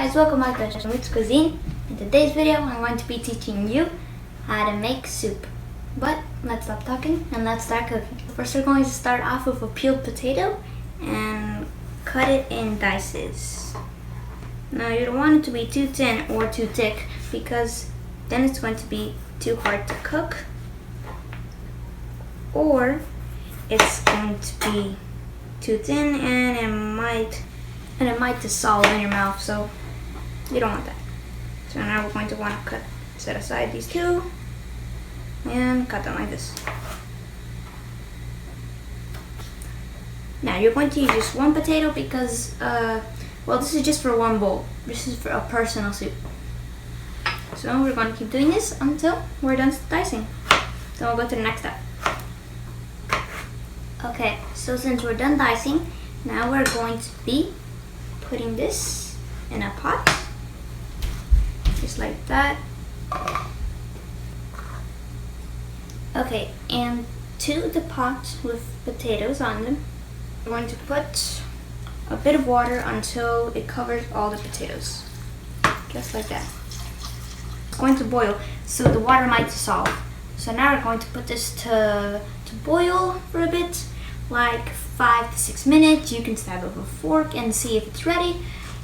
guys, welcome back to Shamut's Cuisine. In today's video, I'm going to be teaching you how to make soup. But let's stop talking and let's start cooking. First, we're going to start off with a peeled potato and cut it in dices. Now, you don't want it to be too thin or too thick because then it's going to be too hard to cook, or it's going to be too thin and it might dissolve in your mouth, so you don't want that. So now we're going to want to set aside these two and cut them like this. Now you're going to use just one potato because, well, this is just for one bowl. This is for a personal soup. So we're going to keep doing this until we're done dicing. Then we'll go to the next step. Okay, so since we're done dicing, now we're going to be putting this in a pot, just like that. Okay, and to the pot with potatoes on them, we're going to put a bit of water until it covers all the potatoes, just like that. It's going to boil, so the water might dissolve. So now we're going to put this to boil for a bit, like 5 to 6 minutes. You can stab it with a fork and see if it's ready,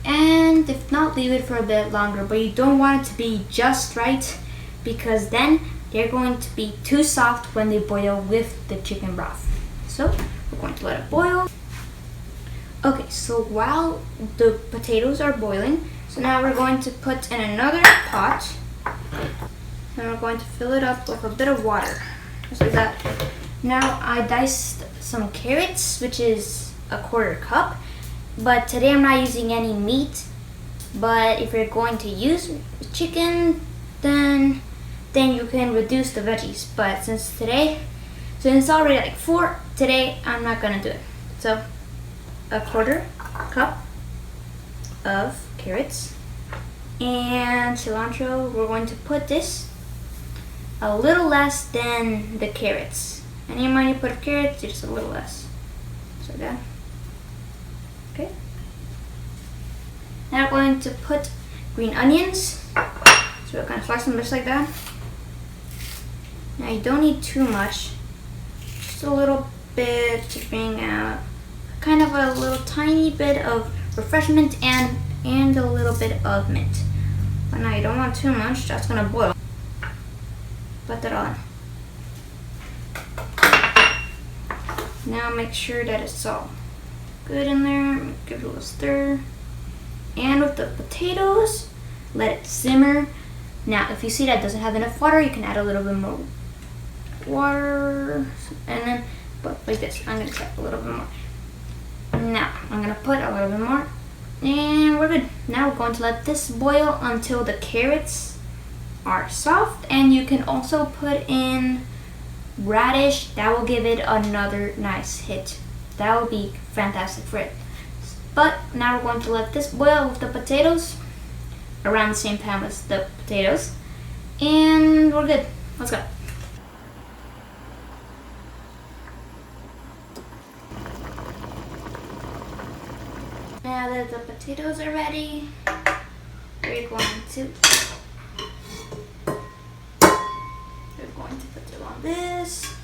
and if not, leave it for a bit longer. But you don't want it to be just right, because then they're going to be too soft when they boil with the chicken broth. So we're going to let it boil. Okay, so while the potatoes are boiling, so now we're going to put in another pot, and we're going to fill it up with a bit of water, just like that. Now I diced some carrots, which is a 1/4 cup, but today I'm not using any meat. But if you're going to use chicken, then you can reduce the veggies. But since it's already like 4 today, I'm not gonna do it. So a 1/4 cup of carrots and cilantro. We're going to put this a little less than the carrots. Any amount you put of carrots, just a little less. So that. Okay. Now we're going to put green onions. So we're going to slice them just like that. Now you don't need too much. Just a little bit to bring out kind of a little tiny bit of refreshment and a little bit of mint. But now you don't want too much. That's going to boil. Put that on. Now make sure that it's all good in there. Give it a little stir. And with the potatoes, let it simmer. Now if you see that it doesn't have enough water, you can add a little bit more water. And then, but like this, I'm going to add a little bit more. Now I'm going to put a little bit more. And we're good. Now we're going to let this boil until the carrots are soft. And you can also put in radish. That will give it another nice hit. That will be fantastic for it. But now we're going to let this boil with the potatoes around the same time as the potatoes, and we're good. Let's go. Now that the potatoes are ready, we're going to put it on this.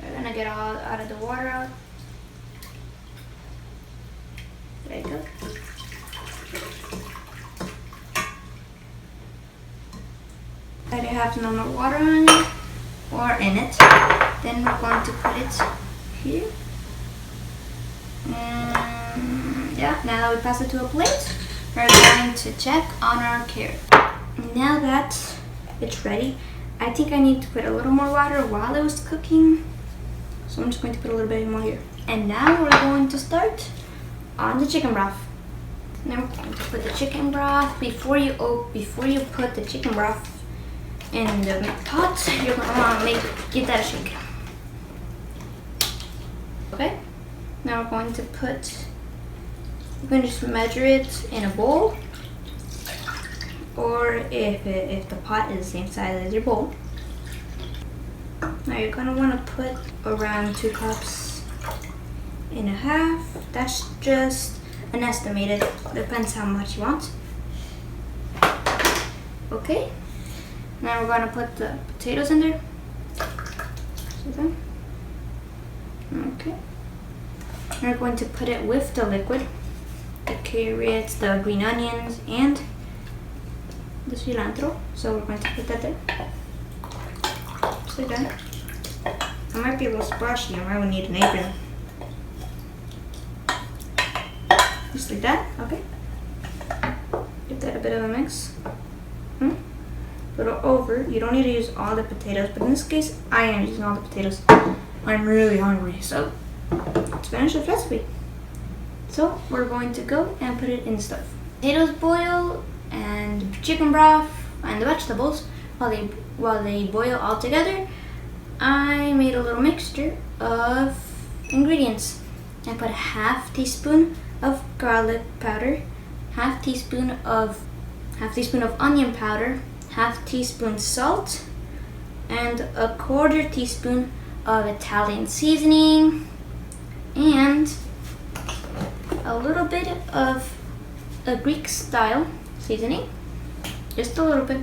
We're gonna get all out of the water out. There you go. Let it have no more water on it or in it. Then we're going to put it here. And yeah, now that we pass it to a plate, we're going to check on our carrot. Now that it's ready, I think I need to put a little more water while it was cooking. So I'm just going to put a little bit more here. And now we're going to start on the chicken broth. Now we're going to put the chicken broth. Before you put the chicken broth in the pot, you're going to want to give that a shake. Okay. Now we're going to just measure it in a bowl, or if the pot is the same size as your bowl. Now you're going to want to put around 2 cups and a half. That's just an estimated, depends how much you want. Okay. Now we're gonna put the potatoes in there. See that? Okay. We're going to put it with the liquid, the carrots, the green onions, and the cilantro. So we're going to put that there. Just like that. It might be a little splashy. I might need an apron. Just like that. Okay. Give that a bit of a mix. Put it over. You don't need to use all the potatoes, but in this case, I am using all the potatoes. I'm really hungry, so let's finish this recipe. So we're going to go and put it in the stove. Potatoes boil, and chicken broth, and the vegetables, while they boil all together, I made a little mixture of ingredients. I put a half teaspoon of garlic powder, half teaspoon of onion powder, half teaspoon salt, and a quarter teaspoon of Italian seasoning, and a little bit of a Greek style seasoning, just a little bit,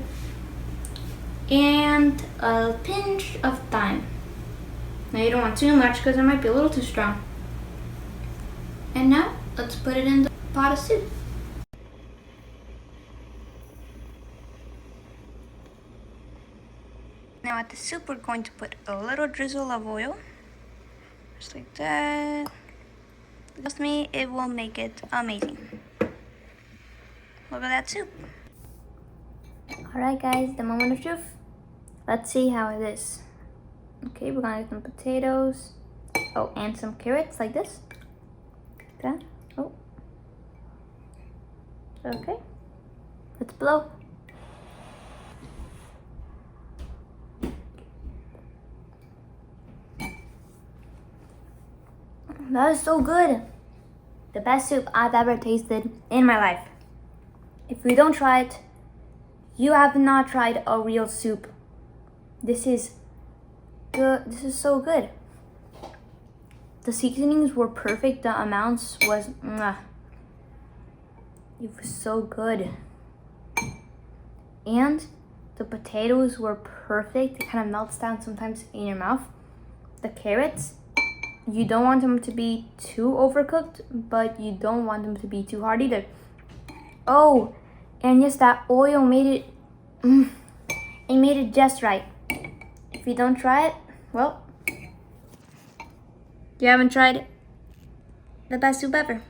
and a pinch of thyme. Now you don't want too much because it might be a little too strong. And now let's put it in the pot of soup. Now at the soup we're going to put a little drizzle of oil, just like that. Trust me, it will make it amazing. Look at that soup. Alright guys, the moment of truth. Let's see how it is. Okay, we're gonna get some potatoes. Oh, and some carrots like this. That. Oh. Okay. Let's blow. That is so good. The best soup I've ever tasted in my life. If you don't try it, you have not tried a real soup. This is good. This is so good. The seasonings were perfect. The amounts was mwah. It was so good. And the potatoes were perfect. It kind of melts down sometimes in your mouth. The carrots, you don't want them to be too overcooked, but you don't want them to be too hard either. Oh, and yes, that oil made it, it made it just right. If you don't try it, well, you haven't tried the best soup ever.